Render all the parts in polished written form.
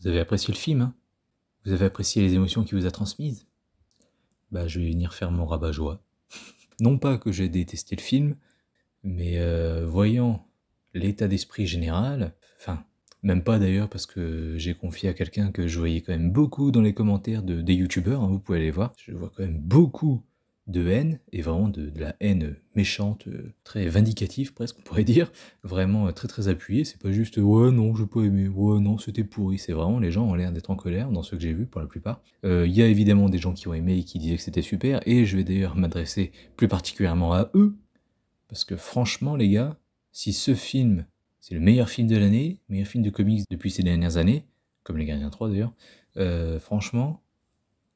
Vous avez apprécié le film, hein? Vous avez apprécié les émotions qu'il vous a transmises? Bah, je vais venir faire mon rabat-joie. Non pas que j'ai détesté le film, mais voyant l'état d'esprit général, enfin, même pas d'ailleurs parce que j'ai confié à quelqu'un que je voyais quand même beaucoup dans les commentaires des youtubeurs, hein, vous pouvez aller voir, je vois quand même beaucoup de haine, et vraiment de la haine méchante, très vindicative presque on pourrait dire, vraiment très très appuyée, c'est pas juste ouais non j'ai pas aimé, ouais non c'était pourri, c'est vraiment les gens ont l'air d'être en colère dans ceux que j'ai vus pour la plupart. Il y a évidemment des gens qui ont aimé et qui disaient que c'était super, et je vais d'ailleurs m'adresser plus particulièrement à eux, parce que franchement, les gars, si ce film, c'est le meilleur film de l'année, meilleur film de comics depuis ces dernières années, comme Les Gardiens 3 d'ailleurs, franchement,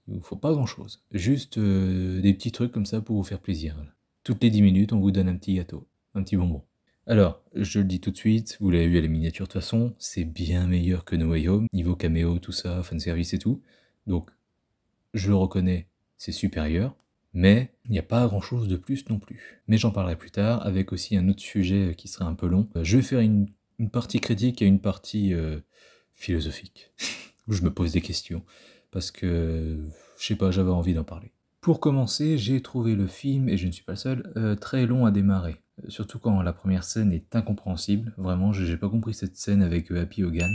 il vous faut pas grand chose. Juste des petits trucs comme ça pour vous faire plaisir. Voilà. Toutes les 10 minutes, on vous donne un petit gâteau, un petit bonbon. Alors, je le dis tout de suite, vous l'avez vu à la miniature de toute façon, c'est bien meilleur que No Way Home, niveau caméo, tout ça, fanservice et tout. Donc, je le reconnais, c'est supérieur. Mais il n'y a pas grand chose de plus non plus. Mais j'en parlerai plus tard, avec aussi un autre sujet qui sera un peu long. Je vais faire une partie critique et une partie philosophique, où je me pose des questions, parce que, je sais pas, j'avais envie d'en parler. Pour commencer, j'ai trouvé le film, et je ne suis pas le seul, très long à démarrer. Surtout quand la première scène est incompréhensible, vraiment, j'ai pas compris cette scène avec Happy Hogan.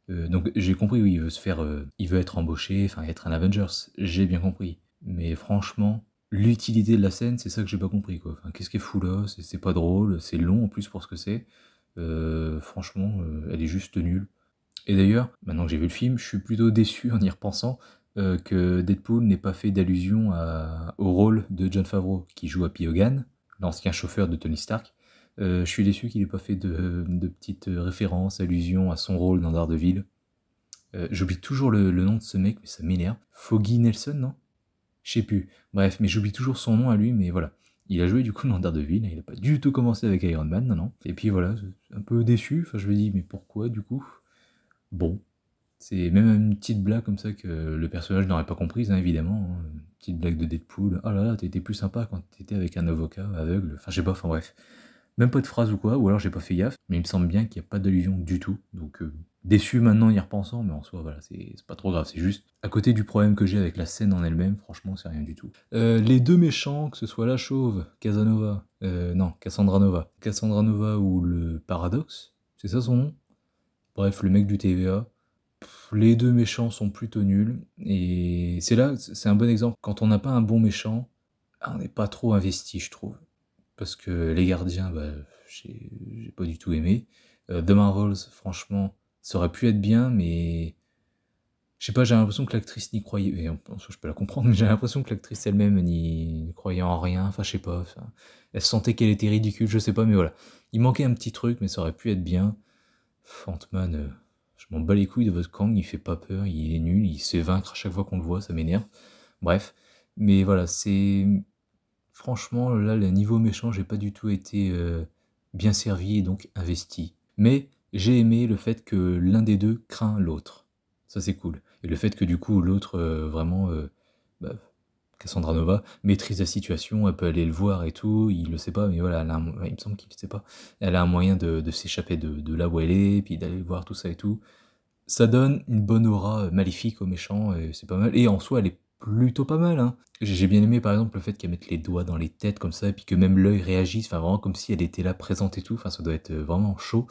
Donc j'ai compris, oui, il veut se faire, il veut être embauché, enfin être un Avengers, j'ai bien compris. Mais franchement, l'utilité de la scène, c'est ça que j'ai pas compris, quoi. Enfin, qu'est-ce qui est fou là? C'est pas drôle, c'est long en plus pour ce que c'est. Franchement, elle est juste nulle. Et d'ailleurs, maintenant que j'ai vu le film, je suis plutôt déçu en y repensant que Deadpool n'ait pas fait d'allusion au rôle de Jon Favreau, qui joue Happy Hogan, l'ancien chauffeur de Tony Stark. Je suis déçu qu'il n'ait pas fait de petites références, allusions à son rôle dans Daredevil. J'oublie toujours le nom de ce mec, mais ça m'énerve. Foggy Nelson, non? Je sais plus. Bref, mais j'oublie toujours son nom à lui, mais voilà. Il a joué du coup dans Daredevil, il a pas du tout commencé avec Iron Man, non, non. Et puis voilà, un peu déçu, enfin je me dis, mais pourquoi du coup? Bon. C'est même une petite blague comme ça que le personnage n'aurait pas comprise, hein, évidemment. Hein. Une petite blague de Deadpool. Oh là là, t'étais plus sympa quand t'étais avec un avocat aveugle. Enfin, je sais pas, enfin bref. Même pas de phrase ou quoi, ou alors j'ai pas fait gaffe, mais il me semble bien qu'il n'y a pas d'allusion du tout. Donc déçu maintenant en y repensant, mais en soi, voilà, c'est pas trop grave. C'est juste à côté du problème que j'ai avec la scène en elle-même, franchement, c'est rien du tout. Les deux méchants, que ce soit la chauve, Casanova, non, Cassandra Nova. Cassandra Nova ou le Paradoxe, c'est ça son nom? Bref, le mec du TVA. Les deux méchants sont plutôt nuls, et c'est là, c'est un bon exemple. Quand on n'a pas un bon méchant, on n'est pas trop investi, je trouve. Parce que les gardiens, bah, j'ai pas du tout aimé. The Marvels, franchement, ça aurait pu être bien, mais je sais pas, j'ai l'impression que l'actrice n'y croyait. Et en soi, je peux la comprendre, mais j'ai l'impression que l'actrice elle-même n'y croyait en rien. Enfin, je sais pas. Enfin, elle sentait qu'elle était ridicule, je sais pas, mais voilà. Il manquait un petit truc, mais ça aurait pu être bien. Ant-Man, je m'en bats les couilles de votre Kang, il fait pas peur, il est nul, il se fait vaincre à chaque fois qu'on le voit, ça m'énerve. Bref, mais voilà, c'est... Franchement, là, le niveau méchant, j'ai pas du tout été bien servi et donc investi. Mais j'ai aimé le fait que l'un des deux craint l'autre. Ça, c'est cool. Et le fait que du coup, l'autre, vraiment, bah, Cassandra Nova, maîtrise la situation, elle peut aller le voir et tout, il le sait pas, mais voilà, il me semble qu'il le sait pas. Elle a un moyen de s'échapper de là où elle est, puis d'aller le voir, tout ça et tout. Ça donne une bonne aura maléfique aux méchants, et c'est pas mal. Et en soi, elle est plutôt pas mal, hein. J'ai bien aimé par exemple le fait qu'elle mette les doigts dans les têtes comme ça, et puis que même l'œil réagisse, enfin vraiment comme si elle était là présente et tout, enfin ça doit être vraiment chaud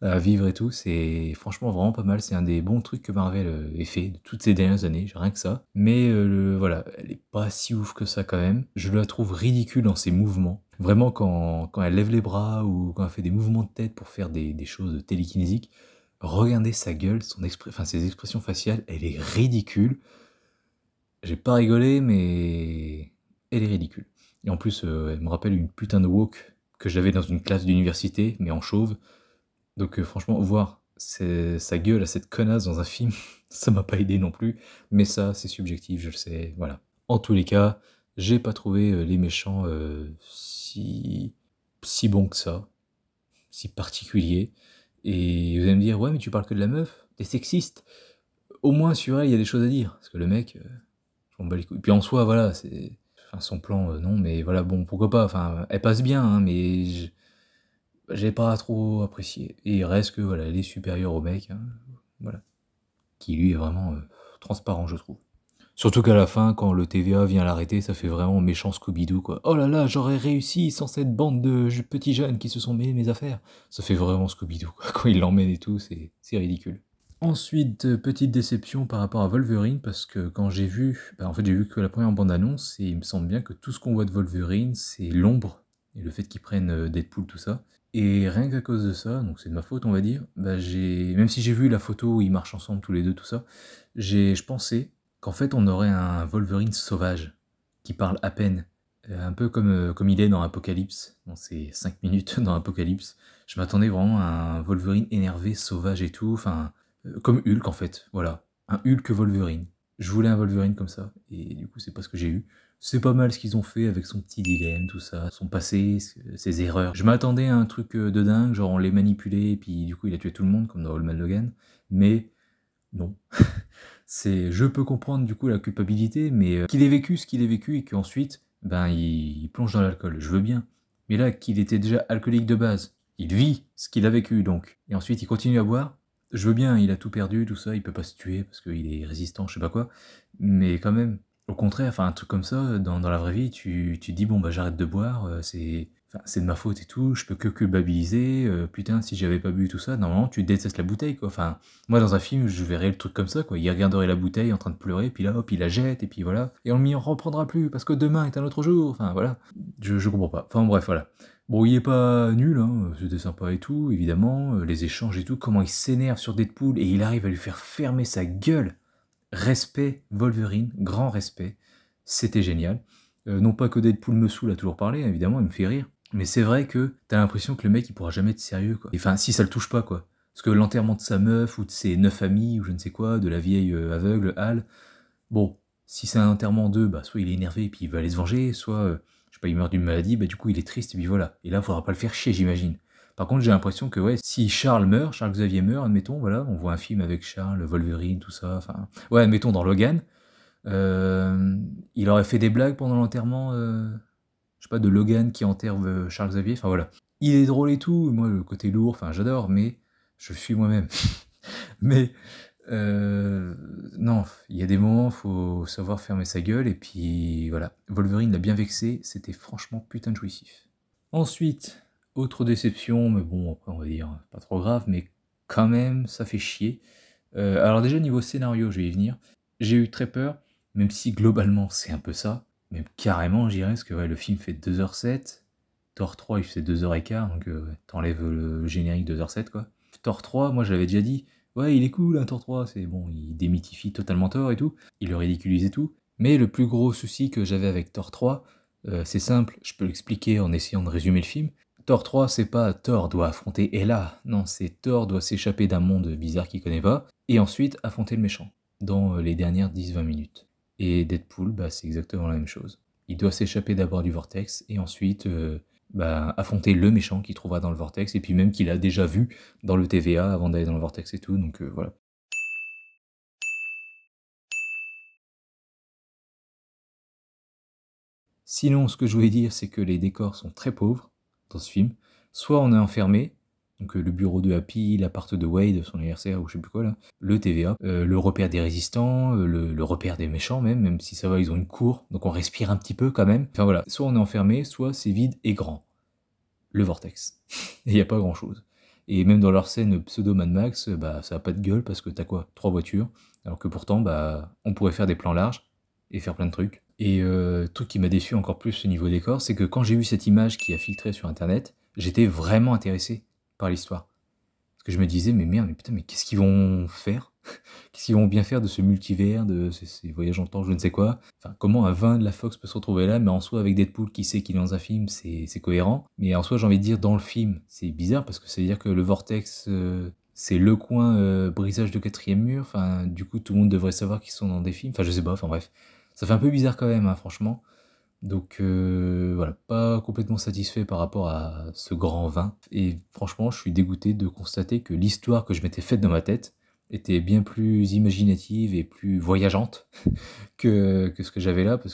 à vivre et tout, c'est franchement vraiment pas mal, c'est un des bons trucs que Marvel ait fait de toutes ces dernières années, j'ai rien que ça. Mais voilà, elle est pas si ouf que ça quand même, je la trouve ridicule dans ses mouvements. Vraiment quand elle lève les bras ou quand elle fait des mouvements de tête pour faire des choses télékinésiques, regardez sa gueule, enfin, ses expressions faciales, elle est ridicule. J'ai pas rigolé, mais elle est ridicule. Et en plus, elle me rappelle une putain de woke que j'avais dans une classe d'université, mais en chauve. Donc franchement, voir sa gueule à cette connasse dans un film, ça m'a pas aidé non plus. Mais ça, c'est subjectif, je le sais, voilà. En tous les cas, j'ai pas trouvé les méchants si bons que ça, si particuliers. Et vous allez me dire, ouais, mais tu parles que de la meuf, t'es sexiste. Au moins sur elle, il y a des choses à dire. Parce que le mec, je m'en bats les couilles. Puis en soi, voilà, c'est. Enfin, son plan, non, mais voilà, bon, pourquoi pas. Enfin, elle passe bien, hein, mais j'ai pas trop apprécié. Et il reste que, voilà, elle est supérieure au mec, hein, voilà. qui lui est vraiment transparent, je trouve. Surtout qu'à la fin, quand le TVA vient l'arrêter, ça fait vraiment méchant Scooby-Doo, quoi. Oh là là, j'aurais réussi sans cette bande de petits jeunes qui se sont mêlés de mes affaires. Ça fait vraiment Scooby-Doo, quoi. Quand il l'emmène et tout, c'est ridicule. Ensuite, petite déception par rapport à Wolverine, parce que quand j'ai vu, en fait j'ai vu que la première bande-annonce, et il me semble bien que tout ce qu'on voit de Wolverine, c'est l'ombre, et le fait qu'ils prennent Deadpool, tout ça. Et rien qu'à cause de ça, donc c'est de ma faute on va dire, même si j'ai vu la photo où ils marchent ensemble tous les deux, tout ça, je pensais qu'en fait on aurait un Wolverine sauvage, qui parle à peine, un peu comme il est dans Apocalypse, dans ces 5 minutes dans Apocalypse. Je m'attendais vraiment à un Wolverine énervé, sauvage et tout, enfin comme Hulk en fait, voilà. Un Hulk Wolverine. Je voulais un Wolverine comme ça, et du coup c'est pas ce que j'ai eu. C'est pas mal ce qu'ils ont fait avec son petit dilemme, tout ça, son passé, ses erreurs. Je m'attendais à un truc de dingue, genre on les manipulait, et puis du coup il a tué tout le monde, comme dans Old Man Logan, mais non. Je peux comprendre du coup la culpabilité, mais qu'il ait vécu ce qu'il ait vécu, et qu'ensuite, il plonge dans l'alcool, je veux bien. Mais là, qu'il était déjà alcoolique de base, il vit ce qu'il a vécu donc, et ensuite il continue à boire, je veux bien, il a tout perdu, tout ça, il peut pas se tuer parce qu'il est résistant, je sais pas quoi, mais quand même, au contraire, enfin un truc comme ça, dans la vraie vie, tu te dis bon bah j'arrête de boire, c'est de ma faute et tout, je peux que culpabiliser, putain si j'avais pas bu tout ça, normalement tu détestes la bouteille quoi, enfin moi dans un film je verrais le truc comme ça quoi, il regarderait la bouteille en train de pleurer, puis là hop il la jette, et puis voilà, et on m'y en reprendra plus parce que demain est un autre jour, enfin voilà, je comprends pas, enfin bref voilà. Bon, il est pas nul, hein, c'était sympa et tout, évidemment, les échanges et tout, comment il s'énerve sur Deadpool et il arrive à lui faire fermer sa gueule. Respect, Wolverine, grand respect, c'était génial. Non pas que Deadpool me saoule à toujours parler, évidemment, il me fait rire, mais c'est vrai que t'as l'impression que le mec il pourra jamais être sérieux, quoi. Enfin, si ça le touche pas, quoi. Parce que l'enterrement de sa meuf, ou de ses 9 amis, ou je ne sais quoi, de la vieille aveugle, Hal, bon, si c'est un enterrement d'eux, soit il est énervé et puis il va aller se venger, soit, je sais pas, il meurt d'une maladie, du coup il est triste et puis voilà. Et là, il faudra pas le faire chier, j'imagine. Par contre, j'ai l'impression que, ouais, si Charles meurt, Charles Xavier meurt, admettons, voilà, on voit un film avec Charles, Wolverine, tout ça, enfin, ouais, admettons dans Logan, il aurait fait des blagues pendant l'enterrement, je sais pas, de Logan qui enterre Charles Xavier, enfin voilà. Il est drôle et tout, moi le côté lourd, enfin j'adore, mais je suis moi-même. Mais non, il y a des moments, faut savoir fermer sa gueule, et puis voilà. Wolverine l'a bien vexé, c'était franchement putain de jouissif. Ensuite, autre déception, mais bon, après on va dire, pas trop grave, mais quand même, ça fait chier. Alors déjà, niveau scénario, je vais y venir. J'ai eu très peur, même si globalement c'est un peu ça, même carrément, je dirais, parce que ouais, le film fait 2h07, Thor 3 il fait 2h15, donc t'enlèves le générique 2h07 quoi. Thor 3, moi je l'avais déjà dit, ouais il est cool un Thor 3, c'est bon, il démythifie totalement Thor et tout, il le ridiculise et tout, mais le plus gros souci que j'avais avec Thor 3, c'est simple, je peux l'expliquer en essayant de résumer le film. Thor 3, c'est pas Thor doit affronter Hela, non, c'est Thor doit s'échapper d'un monde bizarre qu'il connaît pas, et ensuite affronter le méchant, dans les dernières 10-20 minutes. Et Deadpool, c'est exactement la même chose. Il doit s'échapper d'abord du vortex, et ensuite affronter le méchant qu'il trouvera dans le vortex, et puis même qu'il a déjà vu dans le TVA avant d'aller dans le vortex et tout, donc voilà. Sinon, ce que je voulais dire, c'est que les décors sont très pauvres dans ce film. Soit on est enfermé, donc le bureau de Happy, l'appart de Wade, son anniversaire ou je sais plus quoi là, le TVA, le repère des résistants, le repère des méchants même si ça va, ils ont une cour, donc on respire un petit peu quand même. Enfin voilà, soit on est enfermé, soit c'est vide et grand. Le vortex. Et il n'y a pas grand chose. Et même dans leur scène pseudo Mad Max, ça a pas de gueule parce que t'as quoi? 3 voitures, alors que pourtant, on pourrait faire des plans larges et faire plein de trucs. Et truc qui m'a déçu encore plus au niveau décor, c'est que quand j'ai vu cette image qui a filtré sur internet, j'étais vraiment intéressé par l'histoire. Parce que je me disais, mais merde, mais putain, mais qu'est-ce qu'ils vont faire? Qu'est-ce qu'ils vont bien faire de ce multivers, de ces voyages en temps, je ne sais quoi? Enfin, comment un 20 de la Fox peut se retrouver là, mais en soi, avec Deadpool qui sait qu'il est dans un film, c'est cohérent. Mais en soi, j'ai envie de dire, dans le film, c'est bizarre, parce que ça veut dire que le vortex, c'est le coin brisage de quatrième mur. Enfin, du coup, tout le monde devrait savoir qu'ils sont dans des films. Enfin, je sais pas, enfin bref. Ça fait un peu bizarre quand même, hein, franchement. Donc voilà, pas complètement satisfait par rapport à ce grand vin. Et franchement, je suis dégoûté de constater que l'histoire que je m'étais faite dans ma tête était bien plus imaginative et plus voyageante que ce que j'avais là, que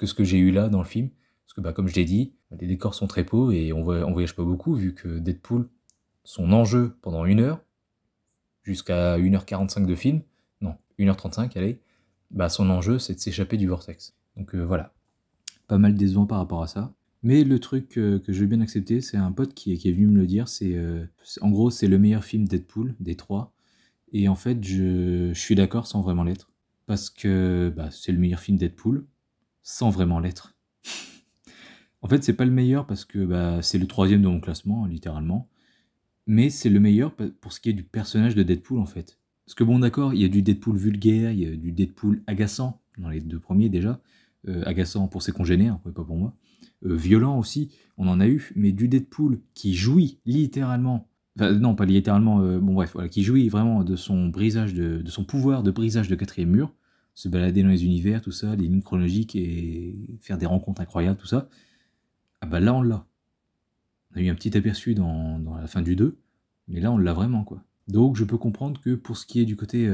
ce que j'ai eu là dans le film. Parce que comme je l'ai dit, les décors sont très beaux et on voyage pas beaucoup, vu que Deadpool, son enjeu pendant 1 heure, jusqu'à 1h45 de film, non, 1h35, allez, bah son enjeu c'est de s'échapper du vortex. Donc voilà, pas mal décevant par rapport à ça. Mais le truc que je vais bien accepter, c'est un pote qui est venu me le dire, en gros c'est le meilleur film Deadpool des 3, et en fait je suis d'accord sans vraiment l'être, parce que bah, c'est le meilleur film Deadpool, sans vraiment l'être. En fait c'est pas le meilleur parce que bah, c'est le 3e de mon classement, littéralement, mais c'est le meilleur pour ce qui est du personnage de Deadpool en fait. Parce que bon d'accord, il y a du Deadpool vulgaire, il y a du Deadpool agaçant, dans les 2 premiers déjà, agaçant pour ses congénères, pas pour moi, violent aussi, on en a eu, mais du Deadpool qui jouit littéralement, enfin non pas littéralement, bon bref, voilà, qui jouit vraiment de son brisage, de son pouvoir de brisage de 4e mur, se balader dans les univers, tout ça, les lignes chronologiques et faire des rencontres incroyables, tout ça, ah bah là on l'a. On a eu un petit aperçu dans la fin du 2, mais là on l'a vraiment quoi. Donc je peux comprendre que pour ce qui est du côté,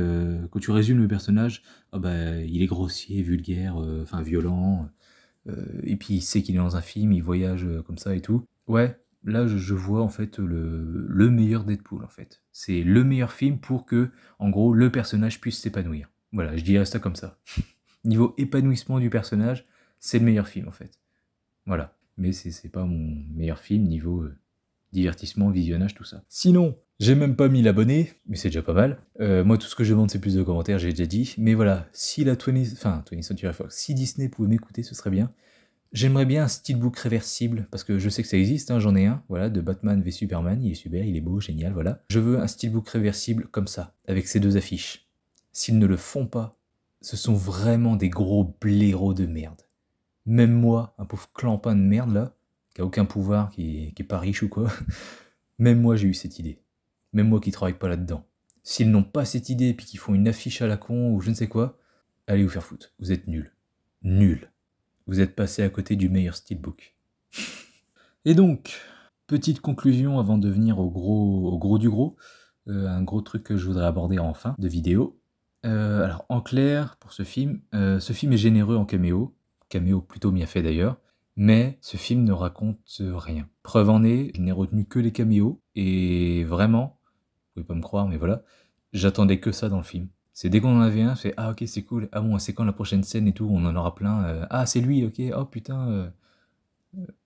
quand tu résumes le personnage, ah bah, il est grossier, vulgaire, enfin violent, et puis il sait qu'il est dans un film, il voyage comme ça et tout. Ouais, là je vois en fait le meilleur Deadpool en fait. C'est le meilleur film pour que, en gros, le personnage puisse s'épanouir. Voilà, je dirais ça comme ça. Niveau épanouissement du personnage, c'est le meilleur film en fait. Voilà. Mais c'est pas mon meilleur film niveau divertissement, visionnage, tout ça. Sinon, j'ai même pas 1000 abonnés, mais c'est déjà pas mal. Moi, tout ce que je demande, c'est plus de commentaires, j'ai déjà dit. Mais voilà, si la 20th Century Fox, si Disney pouvait m'écouter, ce serait bien. J'aimerais bien un steelbook réversible, parce que je sais que ça existe, hein, j'en ai un, voilà, de Batman v Superman, il est super, il est beau, génial, voilà. Je veux un steelbook réversible comme ça, avec ces 2 affiches. S'ils ne le font pas, ce sont vraiment des gros blaireaux de merde. Même moi, un pauvre clampin de merde là, qui a aucun pouvoir, qui est pas riche ou quoi, même moi j'ai eu cette idée. Même moi qui travaille pas là-dedans. S'ils n'ont pas cette idée et puis qu'ils font une affiche à la con ou je ne sais quoi, allez vous faire foutre. Vous êtes nuls. Nuls. Vous êtes passé à côté du meilleur steelbook. Et donc, petite conclusion avant de venir au gros du gros. Un gros truc que je voudrais aborder en fin de vidéo. Alors en clair, pour ce film est généreux en caméo plutôt bien fait d'ailleurs, mais ce film ne raconte rien. Preuve en est, je n'ai retenu que les caméos, et vraiment, vous pouvez pas me croire, mais voilà, j'attendais que ça dans le film. C'est dès qu'on en avait un, c'est ah ok c'est cool, ah bon c'est quand la prochaine scène et tout, on en aura plein, ah c'est lui, ok, oh putain,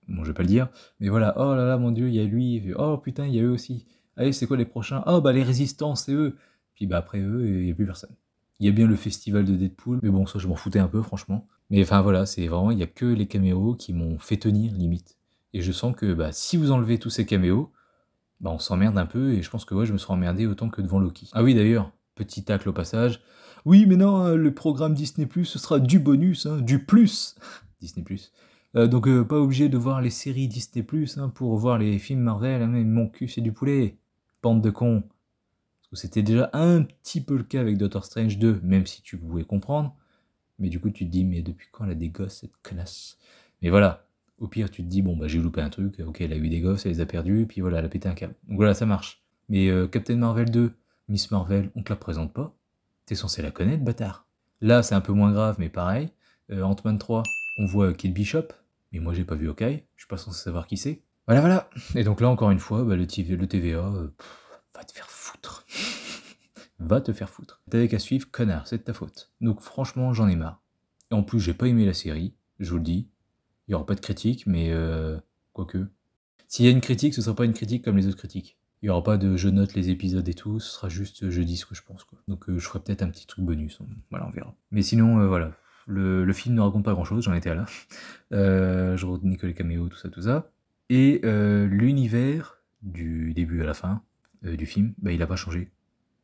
bon je vais pas le dire, mais voilà, oh là là mon dieu, il y a lui, oh putain il y a eux aussi, allez c'est quoi les prochains, oh bah les résistants c'est eux, puis bah après eux, il y a plus personne. Il y a bien le festival de Deadpool, mais bon, ça je m'en foutais un peu, franchement. Mais enfin voilà, c'est vraiment, il n'y a que les caméos qui m'ont fait tenir, limite. Et je sens que bah, si vous enlevez tous ces caméos, bah, on s'emmerde un peu, et je pense que ouais, je me serais emmerdé autant que devant Loki. Ah oui, d'ailleurs, petit tacle au passage. Oui, mais non, le programme Disney+, ce sera du bonus, hein, du plus Disney+. Donc pas obligé de voir les séries Disney+, hein, pour voir les films Marvel, hein, mais mon cul c'est du poulet. Bande de cons. C'était déjà un petit peu le cas avec Doctor Strange 2, même si tu pouvais comprendre. Mais du coup, tu te dis, mais depuis quand elle a des gosses, cette connasse? Mais voilà, au pire, tu te dis, bon, bah j'ai loupé un truc, ok, elle a eu des gosses, elle les a perdus, et puis voilà, elle a pété un câble. Donc voilà, ça marche. Mais Captain Marvel 2, Miss Marvel, on te la présente pas. T'es censé la connaître, bâtard. Là, c'est un peu moins grave, mais pareil. Ant-Man 3, on voit Kate Bishop, mais moi j'ai pas vu Hawkeye, je suis pas censé savoir qui c'est. Voilà, voilà. Et donc là, encore une fois, bah, le TVA, va te faire foutre. Va te faire foutre. T'avais qu'à suivre, connard, c'est de ta faute. Donc franchement, j'en ai marre. Et en plus, j'ai pas aimé la série, je vous le dis. Il y aura pas de critique, mais quoique. S'il y a une critique, ce sera pas une critique comme les autres critiques. Il y aura pas de je note les épisodes et tout, ce sera juste je dis ce que je pense, quoi. Donc je ferai peut-être un petit truc bonus, voilà, on verra. Mais sinon, voilà. Le film ne raconte pas grand-chose, j'en étais là. Je retenais que les caméos, tout ça. Et l'univers, du début à la fin du film, bah, il a pas changé.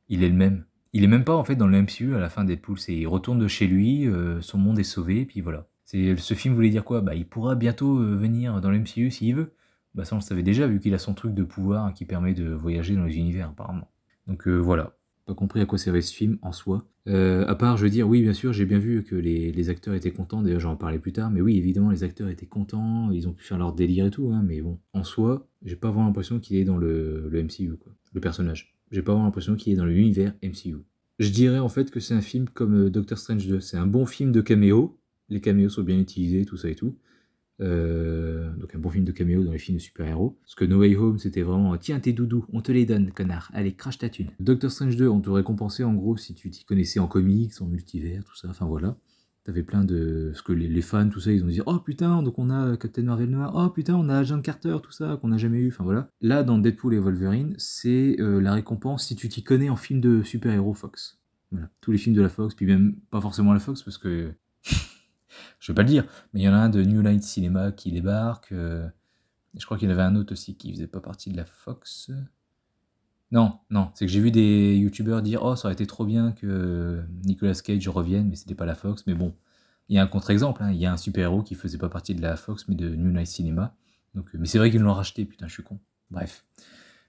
Il est le même. Il est même pas en fait dans le MCU à la fin de Deadpool, il retourne de chez lui, son monde est sauvé, et puis voilà. Ce film voulait dire quoi? Bah il pourra bientôt venir dans le MCU s'il veut. Bah ça on le savait déjà vu qu'il a son truc de pouvoir qui permet de voyager dans les univers apparemment. Donc voilà. Pas compris à quoi servait ce film en soi. À part, je veux dire, oui bien sûr, j'ai bien vu que les acteurs étaient contents, d'ailleurs j'en parlais plus tard, mais oui évidemment les acteurs étaient contents, ils ont pu faire leur délire et tout, hein, mais bon, en soi, j'ai pas vraiment l'impression qu'il est dans le MCU, quoi, le personnage. J'ai pas vraiment l'impression qu'il est dans l'univers MCU. Je dirais en fait que c'est un film comme Doctor Strange 2. C'est un bon film de caméo. Les caméos sont bien utilisés, tout ça et tout. Donc un bon film de caméo dans les films de super-héros. Parce que No Way Home, c'était vraiment tiens tes doudous, on te les donne, connard, allez, crache ta thune. Doctor Strange 2, on te récompensait en gros si tu t'y connaissais en comics, en multivers, tout ça, enfin voilà. T'avais plein de... Parce que les fans, tout ça, ils ont dit oh putain, donc on a Captain Marvel noir, oh putain, on a Agent Carter, tout ça, qu'on n'a jamais eu, enfin voilà. Là, dans Deadpool et Wolverine, c'est la récompense si tu t'y connais en film de super-héros Fox. Voilà, tous les films de la Fox, puis même pas forcément la Fox, parce que je vais pas le dire, mais il y en a un de New Line Cinema qui débarque. Je crois qu'il y en avait un autre aussi qui faisait pas partie de la Fox. Non, c'est que j'ai vu des youtubeurs dire oh ça aurait été trop bien que Nicolas Cage revienne, mais c'était pas la Fox. Mais bon, il y a un contre-exemple, hein. Il y a un super-héros qui faisait pas partie de la Fox, mais de New Line Cinema. Donc, mais c'est vrai qu'ils l'ont racheté, putain, je suis con. Bref.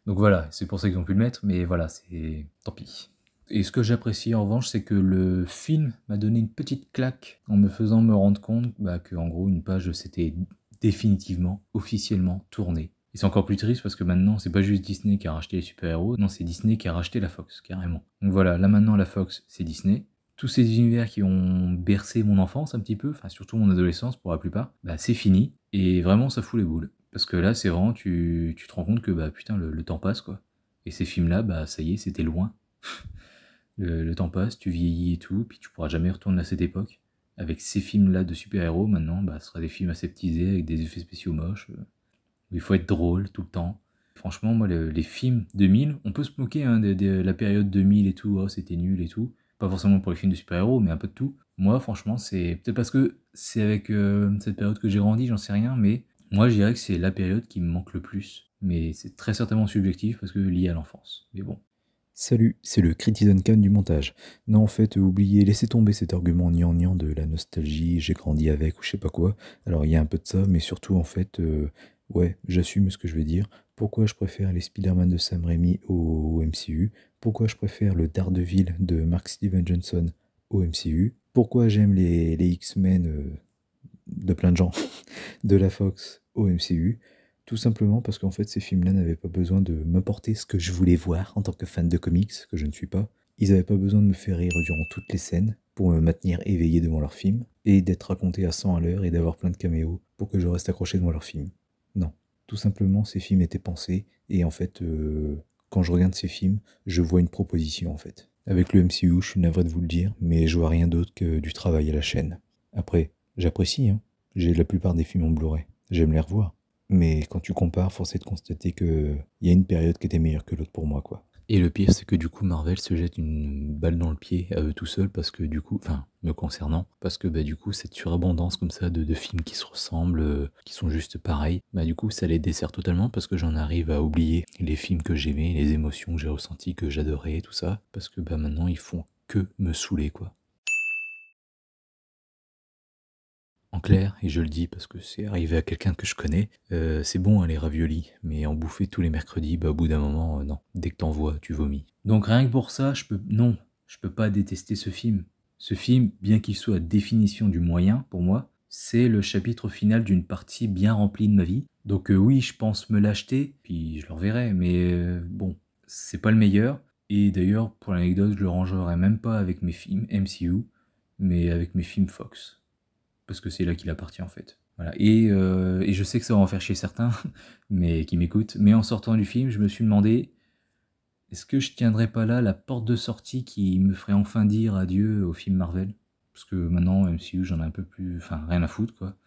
Donc voilà, c'est pour ça qu'ils ont pu le mettre, mais voilà, c'est... Tant pis. Et ce que j'apprécie en revanche, c'est que le film m'a donné une petite claque en me faisant me rendre compte que en gros une page s'était définitivement, officiellement tournée. Et c'est encore plus triste parce que maintenant c'est pas juste Disney qui a racheté les super-héros, non c'est Disney qui a racheté la Fox, carrément. Donc voilà, là maintenant la Fox c'est Disney. Tous ces univers qui ont bercé mon enfance un petit peu, enfin surtout mon adolescence pour la plupart, c'est fini. Et vraiment ça fout les boules. Parce que là c'est vraiment, tu te rends compte que putain le temps passe quoi. Et ces films-là, ça y est, c'était loin. Le temps passe, tu vieillis et tout, puis tu pourras jamais retourner à cette époque. Avec ces films-là de super-héros, maintenant, ce sera des films aseptisés, avec des effets spéciaux moches, où il faut être drôle tout le temps. Franchement, moi, les films 2000, on peut se moquer de la période 2000 et tout, oh, c'était nul et tout. Pas forcément pour les films de super-héros, mais un peu de tout. Moi, franchement, c'est peut-être parce que c'est avec cette période que j'ai grandi, j'en sais rien, mais moi, je dirais que c'est la période qui me manque le plus. Mais c'est très certainement subjectif, parce que lié à l'enfance. Mais bon. Salut, c'est le Critizen Khan du montage. Non, en fait, oubliez, laissez tomber cet argument gnangnan de la nostalgie, j'ai grandi avec ou je sais pas quoi. Alors, il y a un peu de ça, mais surtout, en fait, ouais, j'assume ce que je vais dire. Pourquoi je préfère les Spider-Man de Sam Raimi au MCU? Pourquoi je préfère le Daredevil de Mark Steven Johnson au MCU? Pourquoi j'aime les X-Men de plein de gens de la Fox au MCU? Tout simplement parce qu'en fait, ces films-là n'avaient pas besoin de m'apporter ce que je voulais voir en tant que fan de comics, que je ne suis pas. Ils n'avaient pas besoin de me faire rire durant toutes les scènes pour me maintenir éveillé devant leur film et d'être raconté à 100 à l'heure et d'avoir plein de caméos pour que je reste accroché devant leur film. Non. Tout simplement, ces films étaient pensés et en fait, quand je regarde ces films, je vois une proposition en fait. Avec le MCU, je suis navré de vous le dire, mais je vois rien d'autre que du travail à la chaîne. Après, j'apprécie, hein. J'ai la plupart des films en Blu-ray. J'aime les revoir. Mais quand tu compares, force est de constater qu'il y a une période qui était meilleure que l'autre pour moi, quoi. Et le pire, c'est que du coup, Marvel se jette une balle dans le pied à eux tout seuls, parce que du coup, enfin, me concernant, parce que du coup, cette surabondance comme ça de films qui se ressemblent, qui sont juste pareils, du coup, ça les dessert totalement, parce que j'en arrive à oublier les films que j'aimais, les émotions que j'ai ressenties, que j'adorais, tout ça, parce que maintenant, ils font que me saouler, quoi. En clair, et je le dis parce que c'est arrivé à quelqu'un que je connais, c'est bon les raviolis, mais en bouffer tous les mercredis, au bout d'un moment, non. Dès que t'en vois, tu vomis. Donc rien que pour ça, je peux pas détester ce film. Ce film, bien qu'il soit définition du moyen, pour moi, c'est le chapitre final d'une partie bien remplie de ma vie. Donc oui, je pense me l'acheter, puis je le reverrai, mais bon, c'est pas le meilleur. Et d'ailleurs, pour l'anecdote, je le rangerai même pas avec mes films MCU, mais avec mes films Fox. Parce que c'est là qu'il appartient en fait. Voilà. Et je sais que ça va en faire chier certains, mais qui m'écoutent. Mais en sortant du film, je me suis demandé, est-ce que je tiendrais pas là la porte de sortie qui me ferait enfin dire adieu au film Marvel? Parce que maintenant, MCU, j'en ai un peu plus... Enfin, rien à foutre, quoi.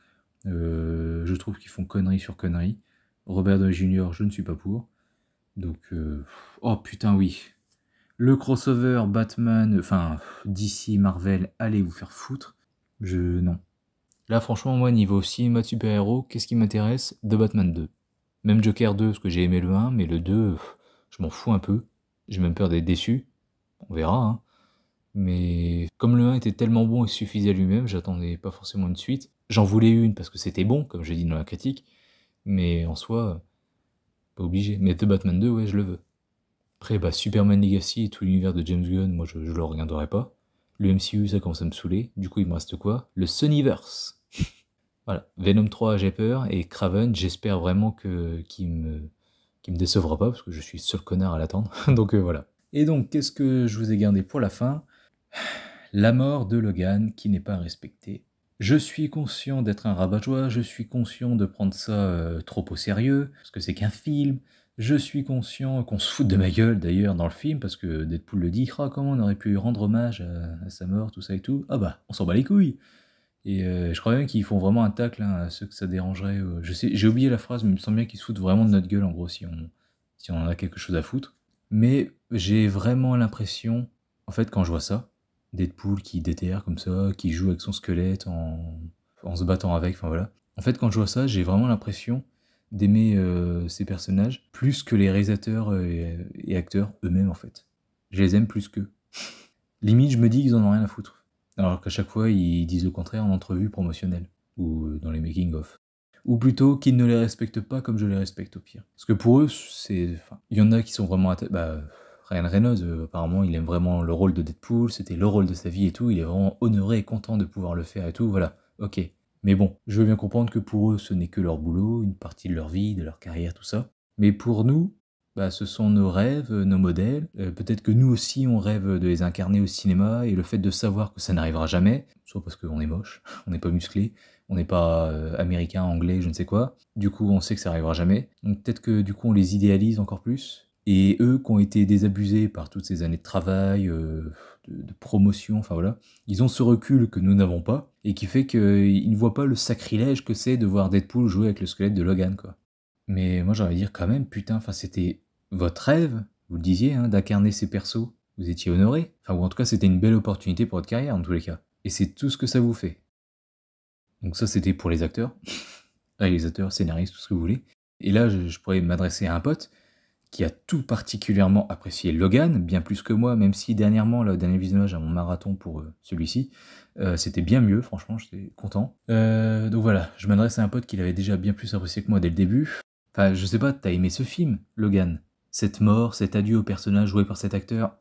Je trouve qu'ils font connerie sur connerie. Robert Downey Jr., je ne suis pas pour. Donc, oh putain, oui. Le crossover Batman, enfin, DC, Marvel, allez vous faire foutre. Non. Là, franchement, moi, niveau cinéma de super-héros, qu'est-ce qui m'intéresse? The Batman 2. Même Joker 2, parce que j'ai aimé le 1, mais le 2, je m'en fous un peu. J'ai même peur d'être déçu. On verra, hein. Mais comme le 1 était tellement bon et suffisait à lui-même, j'attendais pas forcément une suite. J'en voulais une parce que c'était bon, comme je dit dans la critique. Mais en soi, pas obligé. Mais The Batman 2, ouais, je le veux. Après, Superman Legacy et tout l'univers de James Gunn, moi, je le regarderai pas. Le MCU, ça commence à me saouler. Du coup, il me reste quoi? Le Sonyverse. Voilà, Venom 3, j'ai peur, et Craven, j'espère vraiment qu'il me décevra pas, parce que je suis le seul connard à l'attendre, donc voilà. Et donc, qu'est-ce que je vous ai gardé pour la fin? La mort de Logan, qui n'est pas respectée. Je suis conscient d'être un rabat-joie, je suis conscient de prendre ça trop au sérieux, parce que c'est qu'un film. Je suis conscient qu'on se fout de ma gueule d'ailleurs dans le film, parce que Deadpool le dit, ah comment on aurait pu rendre hommage à sa mort, tout ça et tout. Ah bah, on s'en bat les couilles. Et je crois même qu'ils font vraiment un tacle à ceux que ça dérangerait. Je sais, j'ai oublié la phrase, mais il me semble bien qu'ils se foutent vraiment de notre gueule en gros si on en a quelque chose à foutre. Mais j'ai vraiment l'impression, en fait, quand je vois ça, Deadpool qui déterre comme ça, qui joue avec son squelette en se battant avec, enfin voilà. En fait, quand je vois ça, j'ai vraiment l'impression d'aimer ces personnages plus que les réalisateurs et acteurs eux-mêmes, en fait. Je les aime plus qu'eux. Limite, je me dis qu'ils en ont rien à foutre. Alors qu'à chaque fois, ils disent le contraire en entrevue promotionnelle ou dans les making-of. Ou plutôt qu'ils ne les respectent pas comme je les respecte au pire. Parce que pour eux, c'est... Enfin, il y en a qui sont vraiment... Ryan Reynolds, apparemment, il aime vraiment le rôle de Deadpool, c'était le rôle de sa vie et tout, il est vraiment honoré et content de pouvoir le faire et tout, voilà, ok. Mais bon, je veux bien comprendre que pour eux, ce n'est que leur boulot, une partie de leur vie, de leur carrière, tout ça. Mais pour nous, ce sont nos rêves, nos modèles. Peut-être que nous aussi, on rêve de les incarner au cinéma, et le fait de savoir que ça n'arrivera jamais, soit parce qu'on est moche, on n'est pas musclé, on n'est pas américain, anglais, je ne sais quoi. Du coup, on sait que ça n'arrivera jamais. Donc peut-être que du coup, on les idéalise encore plus. Et eux qui ont été désabusés par toutes ces années de travail, de promotion, enfin voilà, ils ont ce recul que nous n'avons pas, et qui fait qu'ils ne voient pas le sacrilège que c'est de voir Deadpool jouer avec le squelette de Logan, quoi. Mais moi j'aurais dire quand même, putain, enfin c'était votre rêve, vous le disiez, hein, d'incarner ces persos, vous étiez honoré, enfin ou en tout cas c'était une belle opportunité pour votre carrière en tous les cas. Et c'est tout ce que ça vous fait. Donc ça c'était pour les acteurs, réalisateurs, scénaristes, tout ce que vous voulez. Et là je pourrais m'adresser à un pote qui a tout particulièrement apprécié Logan, bien plus que moi, même si dernièrement, le dernier visionnage à mon marathon pour celui-ci, c'était bien mieux, franchement, j'étais content. Donc voilà, je m'adresse à un pote qui l'avait déjà bien plus apprécié que moi dès le début. Enfin, je sais pas, t'as aimé ce film, Logan? Cette mort, cet adieu au personnage joué par cet acteur,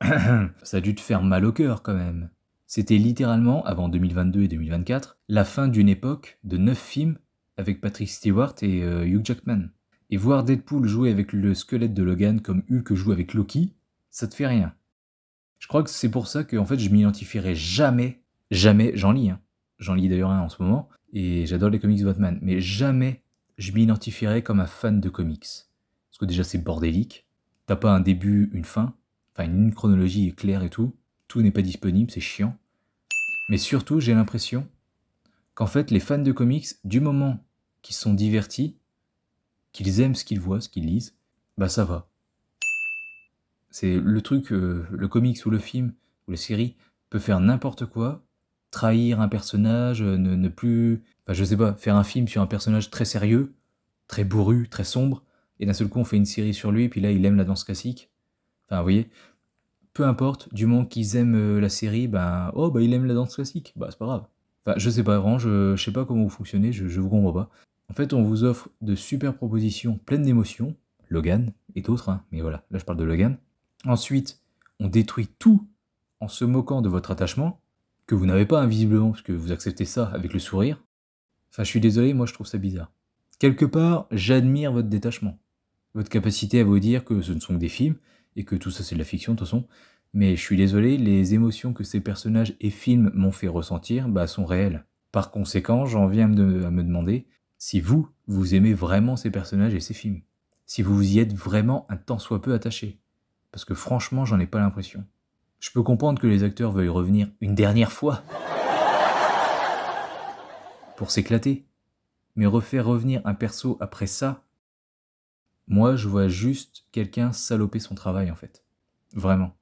ça a dû te faire mal au cœur quand même. C'était littéralement, avant 2022 et 2024, la fin d'une époque de 9 films avec Patrick Stewart et Hugh Jackman. Et voir Deadpool jouer avec le squelette de Logan comme Hulk joue avec Loki, ça te fait rien. Je crois que c'est pour ça que en fait, je m'identifierai jamais, j'en lis, hein. J'en lis d'ailleurs un en ce moment, et j'adore les comics Batman, mais jamais je m'identifierai comme un fan de comics. Parce que déjà c'est bordélique, t'as pas un début, une fin, enfin une chronologie claire et tout n'est pas disponible, c'est chiant. Mais surtout, j'ai l'impression qu'en fait, les fans de comics, du moment qu'ils sont divertis, qu'ils aiment ce qu'ils voient, ce qu'ils lisent, ça va. C'est le truc, le comics ou le film ou la série peut faire n'importe quoi, trahir un personnage, ne plus... Enfin, je sais pas, faire un film sur un personnage très sérieux, très bourru, très sombre, et d'un seul coup on fait une série sur lui, et puis là il aime la danse classique. Enfin, vous voyez, peu importe, du moment qu'ils aiment la série, il aime la danse classique, c'est pas grave. Enfin, je sais pas, vraiment, je sais pas comment vous fonctionnez, je vous comprends pas. En fait, on vous offre de super propositions pleines d'émotions, Logan et d'autres, hein, mais voilà, là je parle de Logan. Ensuite, on détruit tout en se moquant de votre attachement, que vous n'avez pas invisiblement, parce que vous acceptez ça avec le sourire. Enfin, je suis désolé, moi je trouve ça bizarre. Quelque part, j'admire votre détachement, votre capacité à vous dire que ce ne sont que des films, et que tout ça c'est de la fiction de toute façon, mais je suis désolé, les émotions que ces personnages et films m'ont fait ressentir sont réelles. Par conséquent, j'en viens à me demander si vous aimez vraiment ces personnages et ces films. Si vous y êtes vraiment un tant soit peu attaché. Parce que franchement, j'en ai pas l'impression. Je peux comprendre que les acteurs veuillent revenir une dernière fois pour s'éclater. Mais refaire revenir un perso après ça, moi je vois juste quelqu'un saloper son travail en fait. Vraiment.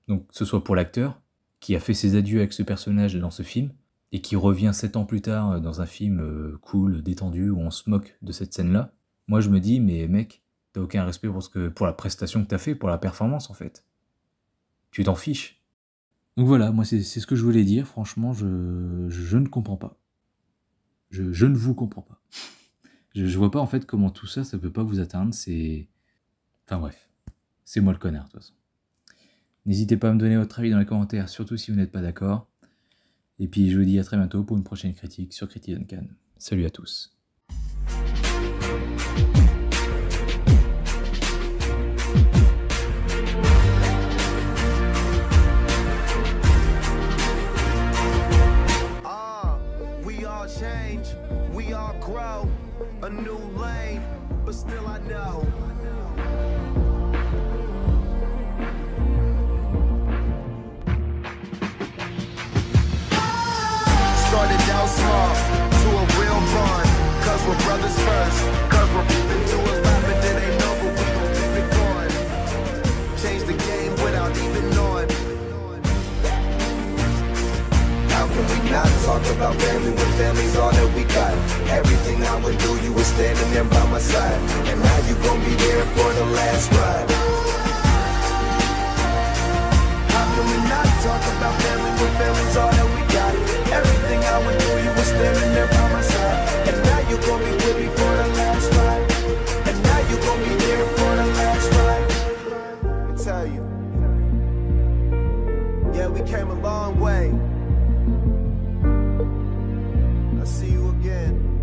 Donc que ce soit pour l'acteur, qui a fait ses adieux avec ce personnage dans ce film, et qui revient 7 ans plus tard dans un film cool, détendu, où on se moque de cette scène-là, moi je me dis, mais mec, t'as aucun respect pour la prestation que t'as fait, pour la performance en fait. Tu t'en fiches. Donc voilà, moi c'est ce que je voulais dire, franchement, je ne comprends pas. Je ne vous comprends pas. Je vois pas en fait comment tout ça, ça peut pas vous atteindre, c'est... Enfin bref, c'est moi le connard de toute façon. N'hésitez pas à me donner votre avis dans les commentaires, surtout si vous n'êtes pas d'accord. Et puis je vous dis à très bientôt pour une prochaine critique sur Critique Duncan. Salut à tous. us first. Cause we're been through a lot, but it ain't over, we gon' keep it going. Change the game without even knowing. How can we not talk about family when family's all that we got? Everything I would do, you were standing there by my side. And now you gon' be there for the last ride. How can we not talk about family when family's all that we got? Everything I would do, you were standing there by my side. And now you gon' be with me for the last ride. And now you gon' be there for the last ride. Let me tell you. Yeah, we came a long way. I'll see you again.